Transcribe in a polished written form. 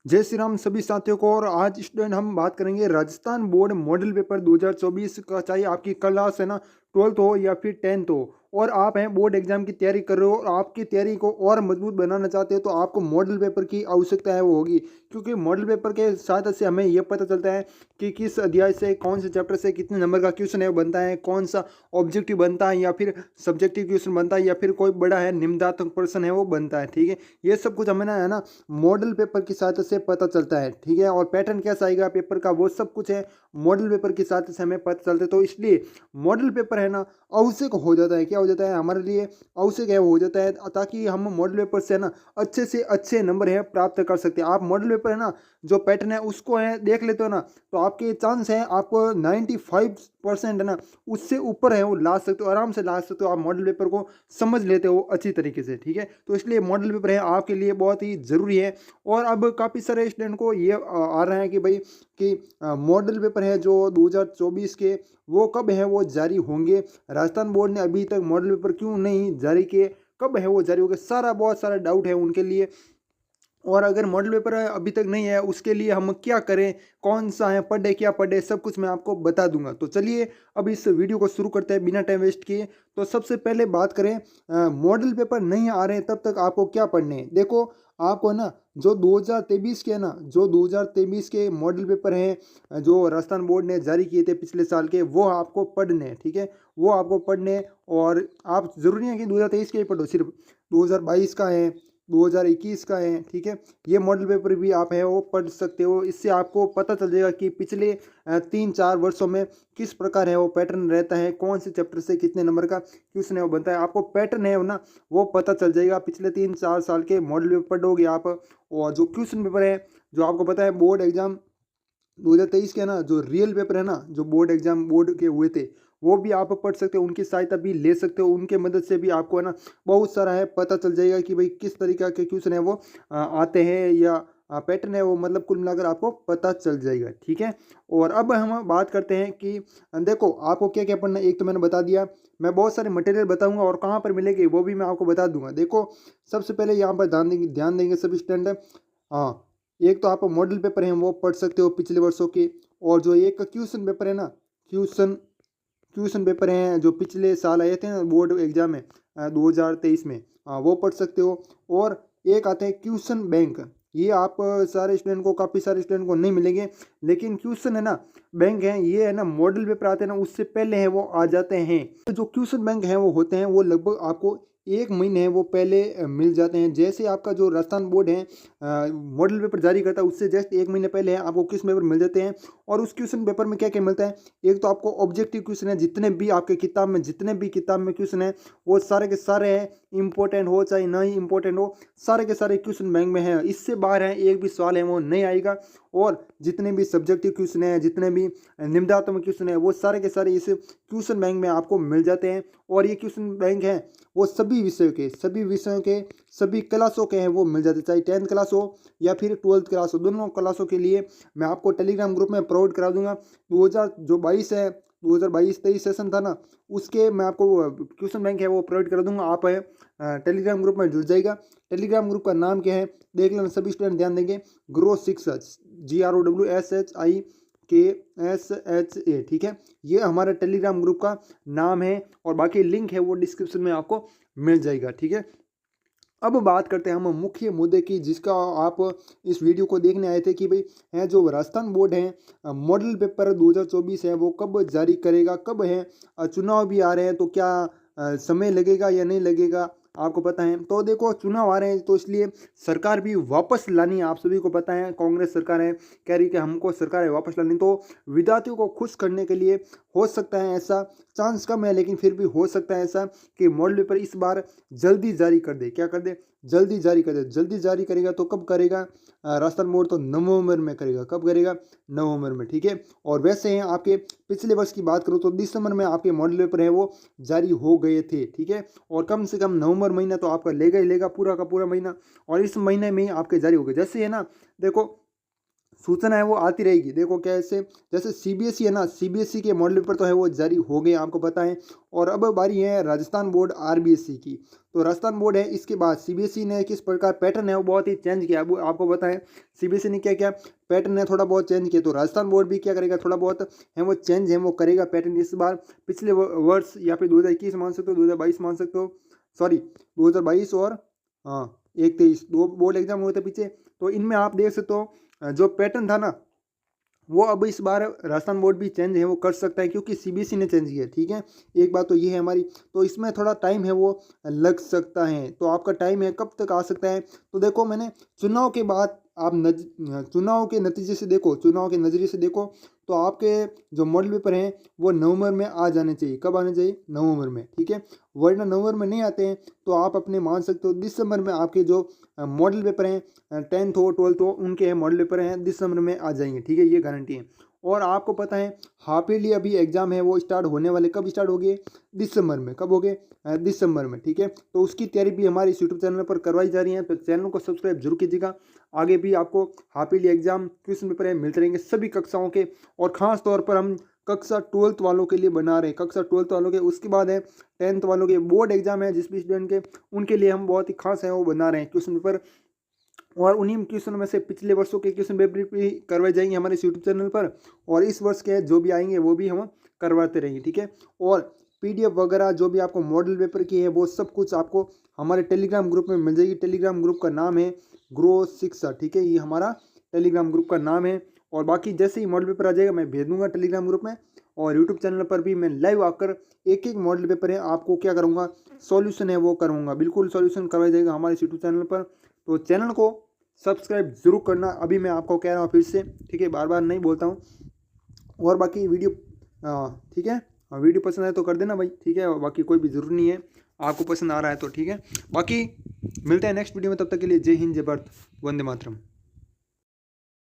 जय श्री राम सभी साथियों को। और आज स्टूडेंट हम बात करेंगे राजस्थान बोर्ड मॉडल पेपर 2024 का। चाहे आपकी क्लास है ना 12th हो या फिर 10th हो, और आप हैं बोर्ड एग्जाम की तैयारी कर रहे हो और आपकी तैयारी को और मजबूत बनाना चाहते हो, तो आपको मॉडल पेपर की आवश्यकता है वो होगी। क्योंकि मॉडल पेपर के साथ से हमें यह पता चलता है कि किस अध्याय से कौन से चैप्टर से कितने नंबर का क्वेश्चन है वो बनता है, कौन सा ऑब्जेक्टिव बनता है या फिर सब्जेक्टिव क्वेश्चन बनता है या फिर कोई बड़ा है निम्नात्मक प्रश्न है वो बनता है। ठीक है, ये सब कुछ हमें ना है ना मॉडल पेपर की सहायता से पता चलता है। ठीक है, और पैटर्न कैसा आएगा पेपर का वो सब कुछ है मॉडल पेपर की सहायता से हमें पता चलता है। तो इसलिए मॉडल पेपर है ना आवश्यक हो जाता है। क्या हो जाता है हमारे लिए आवश्यक है हो जाता है, ताकि हम मॉडल पेपर से है ना अच्छे से अच्छे नंबर है प्राप्त कर सकते हैं। आप मॉडल पेपर है ना जो पैटर्न है उसको है देख लेते हो ना, तो आपके चांस है आपको 95% है ना उससे ऊपर है वो ला सकते हो, आराम से ला सकते हो। आप मॉडल पेपर को समझ लेते हो अच्छी तरीके से। ठीक है, तो इसलिए मॉडल पेपर है आपके लिए बहुत ही ज़रूरी है। और अब काफ़ी सारे स्टूडेंट को ये आ रहा है कि भाई कि मॉडल पेपर है जो 2024 के वो कब है वो जारी होंगे। राजस्थान बोर्ड ने अभी तक मॉडल पेपर क्यों नहीं जारी किए, कब है वो जारी होंगे, सारा बहुत सारा डाउट है उनके लिए। और अगर मॉडल पेपर अभी तक नहीं है उसके लिए हम क्या करें, कौन सा है पढ़े क्या पढ़े, सब कुछ मैं आपको बता दूंगा। तो चलिए अब इस वीडियो को शुरू करते हैं बिना टाइम वेस्ट किए। तो सबसे पहले बात करें मॉडल पेपर नहीं आ रहे हैं तब तक आपको क्या पढ़ने हैं। देखो आपको ना जो 2023 के है ना जो 2023 के मॉडल पेपर हैं जो राजस्थान बोर्ड ने जारी किए थे पिछले साल के, वो आपको पढ़ने हैं। ठीक है, वो आपको पढ़ने हैं। और आप जरूरी है कि 2023 के ही पढ़ो, सिर्फ 2022 का है, 2021 का है। ठीक है, ये मॉडल पेपर भी आप है वो पढ़ सकते हो। इससे आपको पता चल जाएगा कि पिछले 3-4 वर्षों में किस प्रकार है वो पैटर्न रहता है, कौन से चैप्टर से कितने नंबर का क्वेश्चन है वो बनता है। आपको पैटर्न है वो ना वो पता चल जाएगा पिछले 3-4 साल के मॉडल पेपर पढ़ोगे आप। और जो क्वेश्चन पेपर है जो आपको पता है बोर्ड एग्जाम 2023 के ना जो रियल पेपर है ना जो बोर्ड एग्जाम बोर्ड के हुए थे, वो भी आप पढ़ सकते हो, उनकी सहायता भी ले सकते हो। उनके मदद से भी आपको है ना बहुत सारा है पता चल जाएगा कि भाई किस तरीका के क्वेश्चन है वो आते हैं या पैटर्न है वो, मतलब कुल मिलाकर आपको पता चल जाएगा। ठीक है, और अब हम बात करते हैं कि देखो आपको क्या क्या पढ़ना है। एक तो मैंने बता दिया, मैं बहुत सारे मटेरियल बताऊंगा और कहाँ पर मिलेंगे वो भी मैं आपको बता दूंगा। देखो सबसे पहले यहाँ पर ध्यान देंगे सभी स्टूडेंट। हाँ, एक तो आप मॉडल पेपर हैं वो पढ़ सकते हो पिछले वर्षों के। और जो एक क्वेश्चन पेपर है ना क्वेश्चन क्वेश्चन पेपर हैं जो पिछले साल आए थे ना बोर्ड एग्जाम में 2023 में, वो पढ़ सकते हो। और एक आते हैं क्वेश्चन बैंक, ये आप सारे स्टूडेंट को काफ़ी सारे स्टूडेंट को नहीं मिलेंगे, लेकिन क्वेश्चन है ना बैंक है ये है ना मॉडल पेपर आते हैं ना उससे पहले है वो आ जाते हैं। तो जो क्वेश्चन बैंक हैं वो होते हैं वो लगभग आपको 1 महीने है वो पहले मिल जाते हैं। जैसे आपका जो राजस्थान बोर्ड है मॉडल पेपर जारी करता है उससे जस्ट 1 महीने पहले है आपको क्वेश्चन पेपर मिल जाते हैं। और उस क्वेश्चन पेपर में क्या क्या मिलता है, एक तो आपको ऑब्जेक्टिव क्वेश्चन है, जितने भी आपके किताब में जितने भी किताब में क्वेश्चन है वो सारे के सारे हैं, इंपॉर्टेंट हो चाहे नहीं इंपॉर्टेंट हो, सारे के सारे क्वेश्चन बैंक में है। इससे बाहर है एक भी सवाल है वो नहीं आएगा। और जितने भी सब्जेक्टिव क्वेश्चन है, जितने भी निम्नात्मक क्वेश्चन है, वो सारे के सारे इस क्वेश्चन बैंक में आपको मिल जाते हैं। और ये क्वेश्चन बैंक है वो सभी विषयों के सभी क्लासों के हैं वो मिल जाते हैं, चाहे 10th क्लास हो या फिर 12th क्लास हो, दोनों क्लासों के लिए मैं आपको टेलीग्राम ग्रुप में प्रोवाइड करा दूंगा। 2000 जो 22 है 2022-23 सेशन था ना उसके मैं आपको क्वेश्चन बैंक है वो प्रोवाइड करा दूंगा। आप है टेलीग्राम ग्रुप में जुड़ जाएगा। टेलीग्राम ग्रुप का नाम क्या है देख लेना, सभी स्टूडेंट ध्यान देंगे, ग्रो शिक्षा, GROWSHIKSHA। ठीक है, ये हमारा टेलीग्राम ग्रुप का नाम है और बाकी लिंक है वो डिस्क्रिप्शन में आपको मिल जाएगा। ठीक है, अब बात करते हैं हम मुख्य मुद्दे की जिसका आप इस वीडियो को देखने आए थे कि भाई है जो राजस्थान बोर्ड है मॉडल पेपर 2024 है वो कब जारी करेगा, कब है चुनाव भी आ रहे हैं तो क्या समय लगेगा या नहीं लगेगा, आपको पता है। तो देखो चुनाव आ रहे हैं तो इसलिए सरकार भी वापस लानी है, आप सभी को पता है कांग्रेस सरकार है कह रही कि हमको सरकार है वापस लानी। तो विद्यार्थियों को खुश करने के लिए हो सकता है ऐसा, चांस कम है लेकिन फिर भी हो सकता है ऐसा कि मॉडल पेपर इस बार जल्दी जारी कर दे। क्या कर दे, जल्दी जारी कर दे। जल्दी जारी करेगा तो कब करेगा राजस्थान बोर्ड, तो नवंबर में करेगा। कब करेगा, नवंबर में। ठीक है, और वैसे हैं आपके पिछले वर्ष की बात करूँ तो दिसंबर में आपके मॉडल पेपर है वो जारी हो गए थे। ठीक है, और कम से कम नवंबर महीना तो आपका लेगा ही लेगा, पूरा का पूरा महीना, और इस महीने में ही आपके जारी हो गए। जैसे है ना देखो सूचना है वो आती रहेगी। देखो कैसे, जैसे सीबीएसई है ना, सीबीएसई के मॉडल पेपर तो है वो जारी हो गए आपको पता है। और अब बारी है राजस्थान बोर्ड आरबीएसई की। तो राजस्थान बोर्ड है, इसके बाद सीबीएसई ने किस प्रकार पैटर्न है वो बहुत ही चेंज किया। अब आपको पता है सीबीएसई ने क्या क्या पैटर्न है थोड़ा बहुत चेंज किया, तो राजस्थान बोर्ड भी क्या करेगा, थोड़ा बहुत है वो चेंज है वो करेगा पैटर्न इस बार। पिछले वर्ष या फिर 2021 मान सकते हो, 2022 मान सकते हो, सॉरी 2022 और हाँ 2023 दो बोर्ड एग्जाम हुए थे पीछे। तो इनमें आप देख सकते हो जो पैटर्न था ना, वो अब इस बार राजस्थान बोर्ड भी चेंज है वो कर सकता है, क्योंकि सीबीएसई ने चेंज किया। ठीक है, एक बात तो ये है हमारी। तो इसमें थोड़ा टाइम है वो लग सकता है। तो आपका टाइम है कब तक आ सकता है, तो देखो मैंने चुनाव के बाद आप चुनाव के नतीजे से देखो, चुनाव के नज़रिए से देखो, तो आपके जो मॉडल पेपर हैं वो नवंबर में आ जाने चाहिए। कब आने चाहिए, नवंबर में। ठीक है, वरना नवंबर में नहीं आते हैं तो आप अपने मान सकते हो दिसंबर में आपके जो मॉडल पेपर हैं 10th हो 12th हो उनके मॉडल पेपर हैं दिसंबर में आ जाएंगे। ठीक है, ये गारंटी है। और आपको पता है हाफ ईयरली अभी एग्जाम है वो स्टार्ट होने वाले, कब स्टार्ट हो गए, दिसंबर में। कब हो गए, दिसंबर में। ठीक है, तो उसकी तैयारी भी हमारे इस यूट्यूब चैनल पर करवाई जा रही है, तो चैनल को सब्सक्राइब जरूर कीजिएगा। आगे भी आपको half yearly exam question paper है मिलते रहेंगे सभी कक्षाओं के। और ख़ास तौर पर हम कक्षा 12th वालों के लिए बना रहे हैं, कक्षा 12th वालों के। उसके बाद है 10th वालों के बोर्ड एग्जाम है जिस भी स्टूडेंट के, उनके लिए हम बहुत ही खास है वो बना रहे हैं क्वेश्चन पेपर। और उन्हीं क्वेश्चन में से पिछले वर्षों के क्वेश्चन पेपर भी करवाए जाएंगे हमारे इस यूट्यूब चैनल पर। और इस वर्ष के जो भी आएंगे वो भी हम करवाते रहेंगे। ठीक है, और पीडीएफ वगैरह जो भी आपको मॉडल पेपर की है वो सब कुछ आपको हमारे टेलीग्राम ग्रुप में मिल जाएगी। टेलीग्राम ग्रुप का नाम है ग्रो शिक्षा। ठीक है, ये हमारा टेलीग्राम ग्रुप का नाम है। और बाकी जैसे ही मॉडल पेपर आ जाएगा मैं भेज दूंगा टेलीग्राम ग्रुप में। और यूट्यूब चैनल पर भी मैं लाइव आकर एक एक मॉडल पेपर है आपको क्या करूँगा, सॉल्यूशन है वो करूँगा। बिल्कुल सॉल्यूशन करवाया जाएगा हमारे यूट्यूब चैनल पर। तो चैनल को सब्सक्राइब जरूर करना, अभी मैं आपको कह रहा हूँ फिर से। ठीक है, बार बार नहीं बोलता हूँ। और बाकी वीडियो ठीक है, वीडियो पसंद आए तो कर देना भाई। ठीक है, और बाकी कोई भी ज़रूरी नहीं है आपको पसंद आ रहा है तो। ठीक है, बाकी मिलते हैं नेक्स्ट वीडियो में, तब तक के लिए जय हिंद, जय भारत, वंदे मातरम।